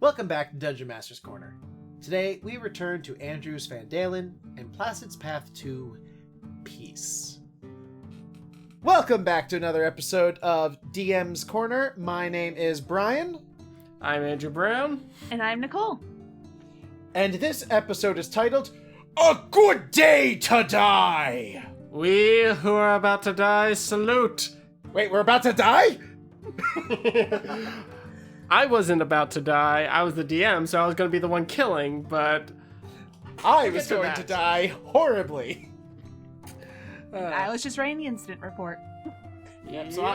Welcome back to Dungeon Master's Corner. Today, we return to Andrew's Fandalen and Placid's path to peace. Welcome back to another episode of DM's Corner. My name is Brian. I'm Andrew Brown. And I'm Nicole. And this episode is titled, A Good Day to Die! We who are about to die salute. Wait, we're about to die? I wasn't about to die. I was the DM, so I was going to be the one killing, but I was going to die horribly. I was just writing the incident report. Yep, so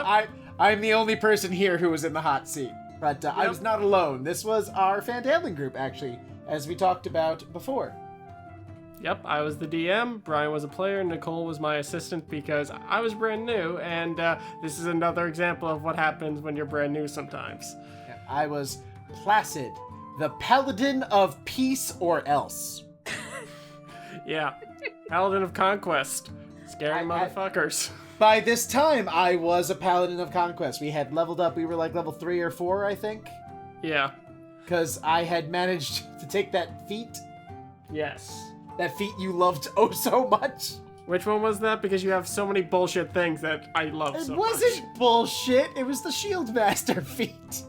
I'm the only person here who was in the hot seat. But I was not alone. This was our Fandalen group, actually, as we talked about before. Yep, I was the DM, Brian was a player, Nicole was my assistant because I was brand new, and this is another example of what happens when you're brand new sometimes. I was Placid, the Paladin of Peace or Else. Yeah, Paladin of Conquest. Scary motherfuckers. By this time, I was a Paladin of Conquest. We had leveled up. We were like level 3 or 4, I think. Yeah. Because I had managed to take that feat. Yes. That feat you loved oh so much. Which one was that? Because you have so many bullshit things that I love so much. It wasn't bullshit. It was the Shield Master feat.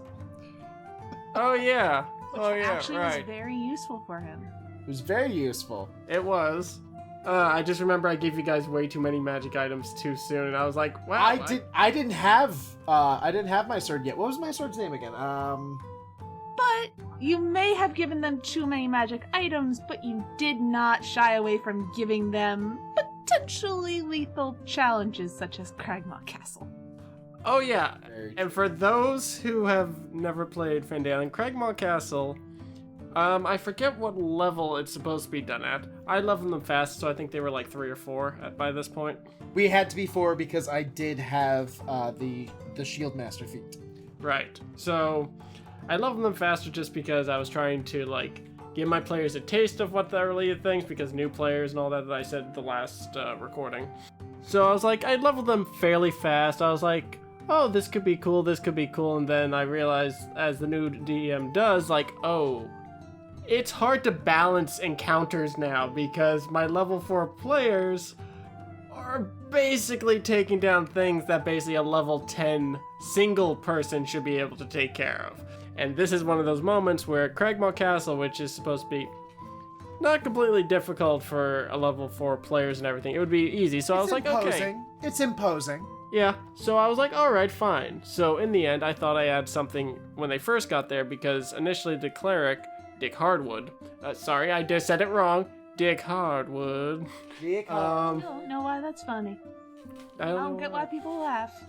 Oh, yeah. Which actually was very useful for him. It was very useful. It was. I just remember I gave you guys way too many magic items too soon, and I was like, wow. I didn't have my sword yet. What was my sword's name again? But you may have given them too many magic items, but you did not shy away from giving them potentially lethal challenges such as Cragmaw Castle. Oh yeah, and for those who have never played Fandalen, Cragmaw Castle, I forget what level it's supposed to be done at. I leveled them fast, so I think they were like 3 or 4 by this point. We had to be 4 because I did have the Shield Master feat. Right, so I leveled them faster just because I was trying to like give my players a taste of what the earlier things, because new players and all that I said the last recording. So I was like, I leveled them fairly fast. I was like, oh, this could be cool, and then I realized, as the new DM does, like, oh, it's hard to balance encounters now, because my level 4 players are basically taking down things that basically a level 10 single person should be able to take care of. And this is one of those moments where Cragmaw Castle, which is supposed to be not completely difficult for a level 4 players and everything, it would be easy, so I was like, okay. It's imposing. Yeah, so I was like, alright, fine. So in the end, I thought I had something when they first got there, because initially the cleric, Dick Hardwood, sorry, I just said it wrong, Dick Hardwood. Dick Hardwood. I don't know why that's funny. I don't get why people laugh.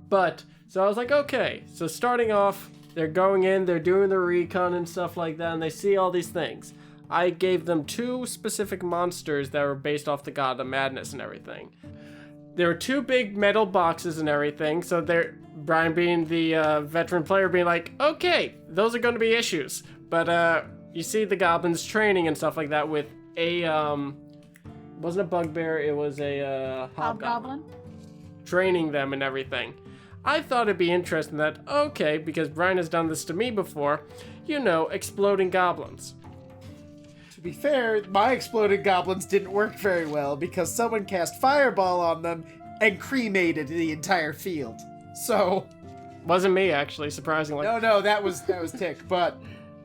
But, so I was like, okay, so starting off, they're going in, they're doing the recon and stuff like that, and they see all these things. I gave them 2 specific monsters that were based off the God of Madness and everything. There were 2 big metal boxes and everything, so Brian being the veteran player being like, okay, those are going to be issues. But you see the goblins training and stuff like that with a, wasn't a bugbear, it was a hobgoblin. Training them and everything. I thought it'd be interesting that, okay, because Brian has done this to me before, you know, exploding goblins. To be fair, my exploded goblins didn't work very well because someone cast Fireball on them and cremated the entire field. So... Wasn't me, actually, surprisingly. No, that was Tick, but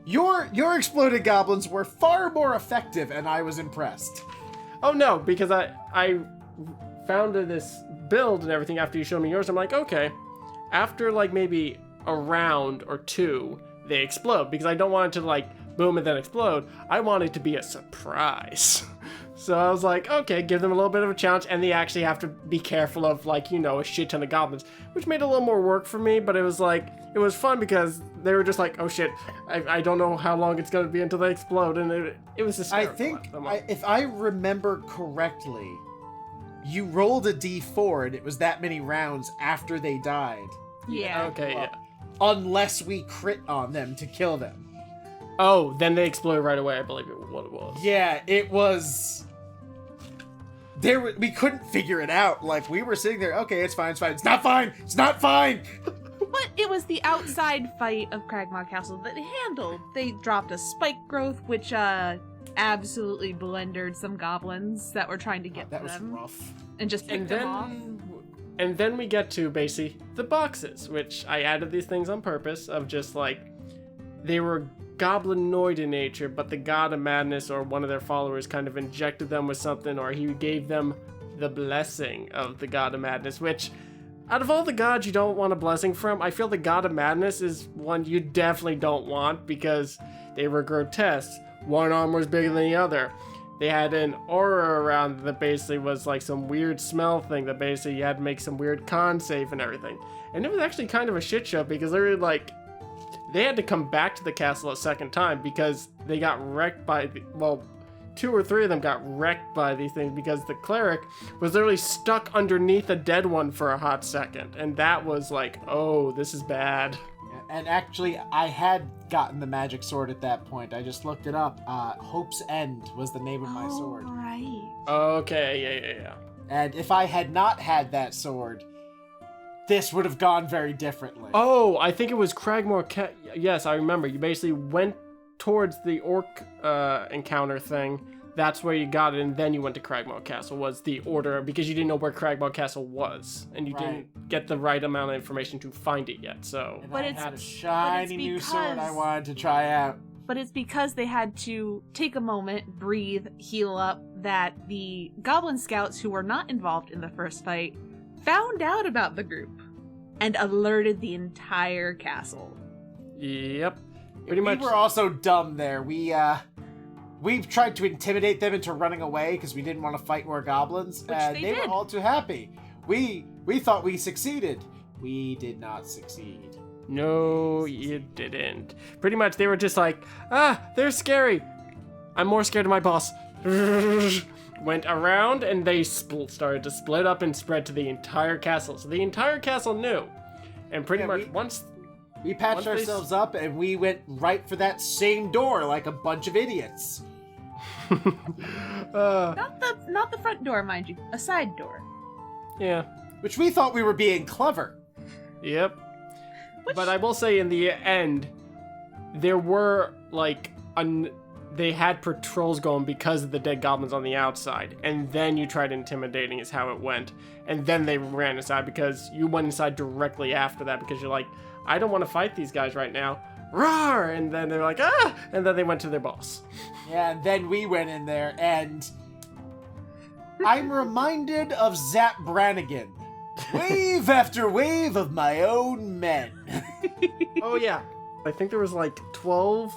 your exploded goblins were far more effective, and I was impressed. Oh no, because I found this build and everything after you showed me yours. I'm like, okay, after like maybe a round or 2, they explode, because I don't want it to like boom and then explode. I want it to be a surprise. So I was like, okay, give them a little bit of a challenge, and they actually have to be careful of, like, you know, a shit ton of goblins, which made a little more work for me, but it was like, it was fun because they were just like, oh shit, I don't know how long it's going to be until they explode, and it was hysterical. I think, if I remember correctly, you rolled a d4, and it was that many rounds after they died. Yeah. Okay, yeah. Unless we crit on them to kill them. Oh, then they exploded right away, I believe what it was. Yeah, it was... we couldn't figure it out. Like, we were sitting there, okay, it's fine. It's not fine! But it was the outside fight of Cragmaw Castle that they handled. They dropped a spike growth, which absolutely blendered some goblins that were trying to get That was them. rough. And just picked them off. And then we get to basically the boxes, which I added these things on purpose of just like, they were goblinoid in nature, but the god of madness or one of their followers kind of injected them with something, or he gave them the blessing of the god of madness, which out of all the gods you don't want a blessing from, I feel the god of madness is one you definitely don't want because they were grotesque. One arm was bigger than the other. They had an aura around that basically was like some weird smell thing that basically you had to make some weird con save and everything. And it was actually kind of a shit show because they were like, they had to come back to the castle a second time because they got wrecked by the, well, 2 or 3 of them got wrecked by these things because the cleric was literally stuck underneath a dead one for a hot second. And that was like, oh, this is bad. And actually, I had gotten the magic sword at that point. I just looked it up. Hope's End was the name of my sword. Right. Okay, yeah. And if I had not had that sword, this would have gone very differently. Oh, I think it was Cragmore. Yes, I remember. You basically went towards the orc encounter thing. That's where you got it, and then you went to Cragmore Castle, was the order, because you didn't know where Cragmore Castle was, and you didn't get the right amount of information to find it yet, so... And But I it's- had a shiny new sword I because- wanted to try out. But it's because they had to take a moment, breathe, heal up, that the Goblin Scouts who were not involved in the first fight found out about the group and alerted the entire castle. Yep. Pretty much. We were also dumb there. We tried to intimidate them into running away because we didn't want to fight more goblins, Which and they they did. were all too happy. We thought we succeeded. We did not succeed. No, you didn't. Pretty much, they were just like, they're scary. I'm more scared of my boss. Went around, and they started to split up and spread to the entire castle. So the entire castle knew. And pretty much, once... We patched Once they ourselves up, and we went right for that same door like a bunch of idiots. Not the front door, mind you, a side door. Yeah. Which we thought we were being clever. Yep. Which- But I will say, in the end, there were, like, they had patrols going because of the dead goblins on the outside. And then you tried intimidating is how it went. And then they ran inside because you went inside directly after that because you're like, I don't want to fight these guys right now. Roar! And then they're like, And then they went to their boss. Yeah, and then we went in there, and I'm reminded of Zap Brannigan. Wave after wave of my own men. Oh, yeah. I think there was like 12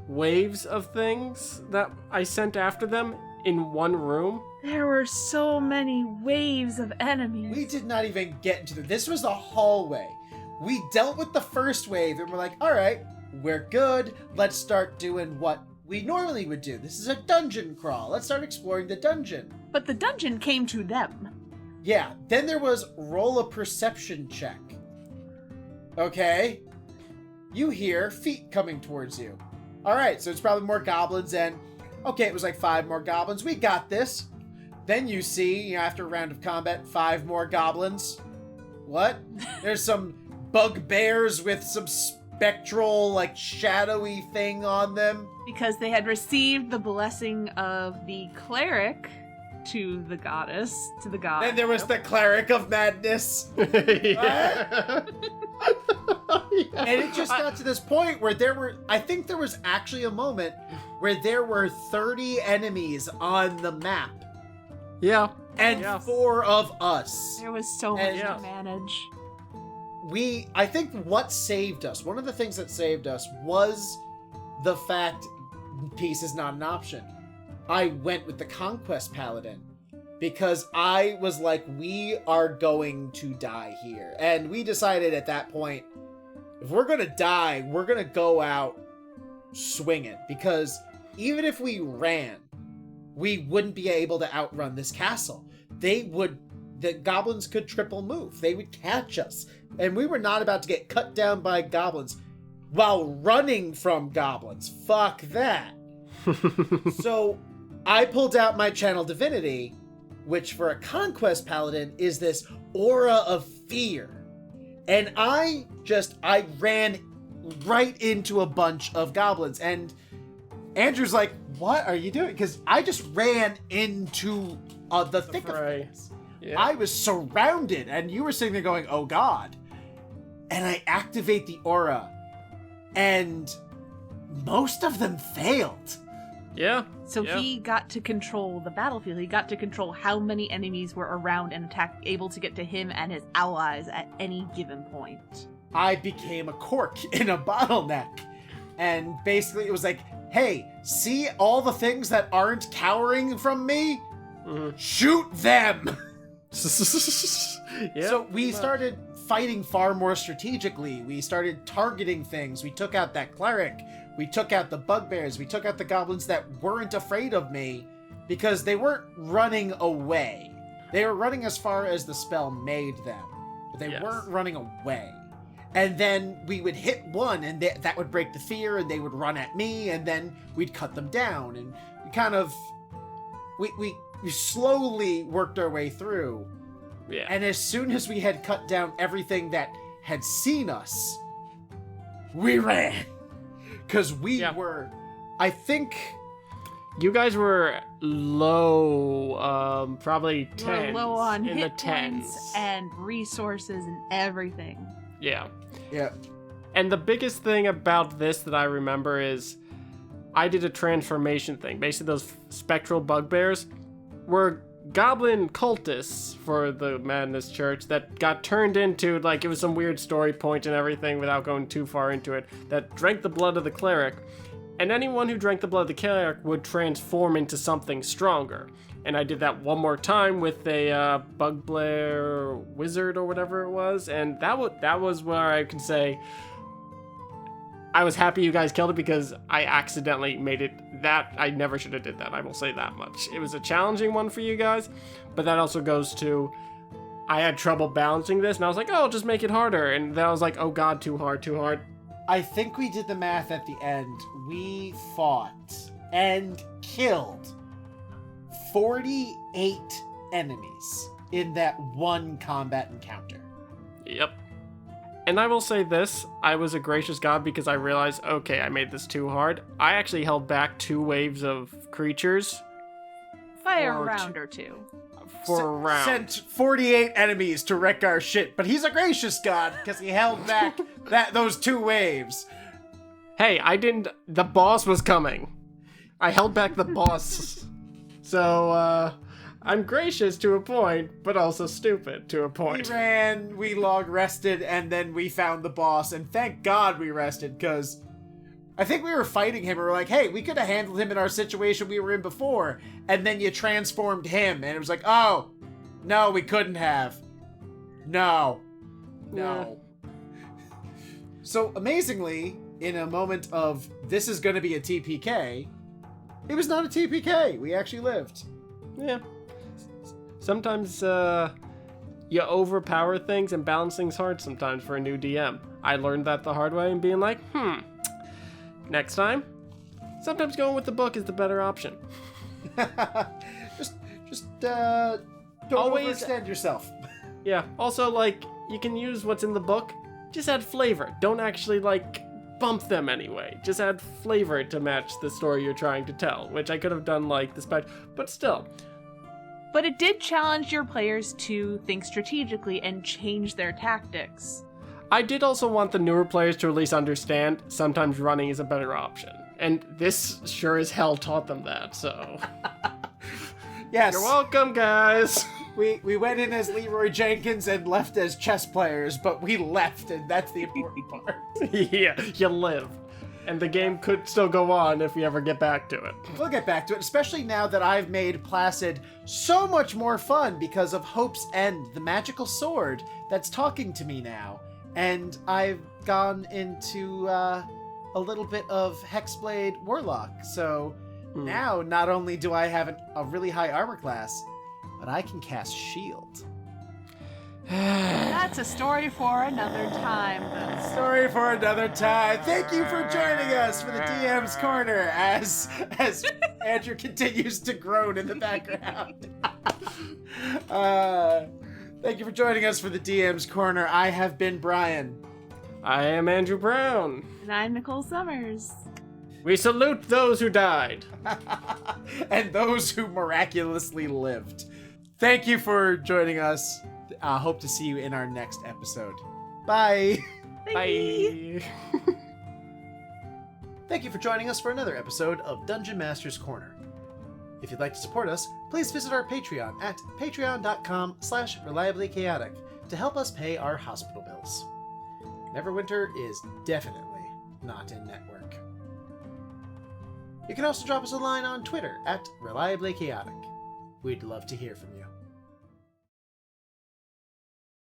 waves of things that I sent after them in one room. There were so many waves of enemies. We did not even get into this was the hallway. We dealt with the first wave, and we're like, all right, we're good. Let's start doing what we normally would do. This is a dungeon crawl. Let's start exploring the dungeon. But the dungeon came to them. Yeah, then there was roll a perception check. Okay. You hear feet coming towards you. All right, so it's probably more goblins, and okay, it was like 5 more goblins. We got this. Then you see, after a round of combat, 5 more goblins. What? There's some bugbears with some spectral, like, shadowy thing on them. Because they had received the blessing of the cleric to the goddess, to the god. Then there was the cleric of madness. Yeah. And it just got to this point where I think there was actually a moment where there were 30 enemies on the map. Yeah. And Yeah. 4 of us. There was so much And- to manage. I think what saved us, one of the things that saved us was the fact peace is not an option. I went with the Conquest Paladin because I was like, we are going to die here. And we decided at that point, if we're going to die, we're going to go out swinging, because even if we ran, we wouldn't be able to outrun this castle. The goblins could triple move. They would catch us. And we were not about to get cut down by goblins while running from goblins. Fuck that. So I pulled out my Channel Divinity, which for a Conquest Paladin is this aura of fear. And I ran right into a bunch of goblins. And Andrew's like, what are you doing? Because I just ran into the thick of things. Yeah. I was surrounded, and you were sitting there going, oh God. And I activate the aura, and most of them failed. Yeah. So he got to control the battlefield. He got to control how many enemies were around and able to get to him and his allies at any given point. I became a cork in a bottleneck. And basically it was like, hey, see all the things that aren't cowering from me? Mm-hmm. Shoot them! So we started fighting far more strategically. We started targeting things. We took out that cleric. We took out the bugbears. We took out the goblins that weren't afraid of me because they weren't running away. They were running as far as the spell made them, but they weren't running away. And then we would hit one, and that would break the fear, and they would run at me, and then we'd cut them down. And we kind of... We slowly worked our way through. Yeah. And as soon as we had cut down everything that had seen us, we ran. Because we were, I think... You guys were low, probably 10s. We were low on in hit the 10s. Points and resources and everything. Yeah. Yeah. And the biggest thing about this that I remember is I did a transformation thing. Basically, those spectral bugbears were goblin cultists for the Madness Church that got turned into, like, it was some weird story point and everything without going too far into it, that drank the blood of the cleric. And anyone who drank the blood of the cleric would transform into something stronger. And I did that one more time with a bugbear wizard or whatever it was. And that was where I can say I was happy you guys killed it because I accidentally made it that. I never should have did that. I will say that much. It was a challenging one for you guys, but that also goes to I had trouble balancing this, and I was like, oh, I'll just make it harder. And then I was like, oh God, too hard. I think we did the math at the end. We fought and killed 48 enemies in that one combat encounter. Yep. And I will say this, I was a gracious god because I realized, okay, I made this too hard. I actually held back 2 waves of creatures. Fire a round or two. For a round. Sent 48 enemies to wreck our shit, but he's a gracious god because he held back those 2 waves. Hey, the boss was coming. I held back the boss. So, I'm gracious to a point, but also stupid to a point. We ran, we long rested, and then we found the boss, and thank God we rested, because I think we were fighting him, and we were like, hey, we could have handled him in our situation we were in before, and then you transformed him, and it was like, oh, no, we couldn't have. No. So, amazingly, in a moment of, this is going to be a TPK, it was not a TPK. We actually lived. Yeah. Sometimes you overpower things and balancing's hard sometimes for a new DM. I learned that the hard way and being like, next time, sometimes going with the book is the better option. just don't always overextend yourself. Yeah. Also, like, you can use what's in the book. Just add flavor. Don't actually, like, bump them anyway. Just add flavor to match the story you're trying to tell, which I could have done, like, the spec, but still. But it did challenge your players to think strategically and change their tactics. I did also want the newer players to at least understand sometimes running is a better option. And this sure as hell taught them that, so... Yes. You're welcome, guys! We went in as Leroy Jenkins and left as chess players, but we left, and that's the important part. Yeah, you live. And the game could still go on if we ever get back to it. We'll get back to it, especially now that I've made Placid so much more fun because of Hope's End, the magical sword that's talking to me now. And I've gone into a little bit of Hexblade Warlock. So now not only do I have a really high armor class, but I can cast Shield. That's a story for another time, though. Story for another time. Thank you for joining us for the DM's Corner as Andrew continues to groan in the background. Thank you for joining us for the DM's Corner. I have been Brian. I am Andrew Brown. And I'm Nicole Summers. We salute those who died. And those who miraculously lived. Thank you for joining us. Hope to see you in our next episode. Bye. Bye. Thank you for joining us for another episode of Dungeon Master's Corner. If you'd like to support us, please visit our Patreon at patreon.com/reliably chaotic to help us pay our hospital bills. Neverwinter is definitely not in network. You can also drop us a line on Twitter at Reliably Chaotic. We'd love to hear from you.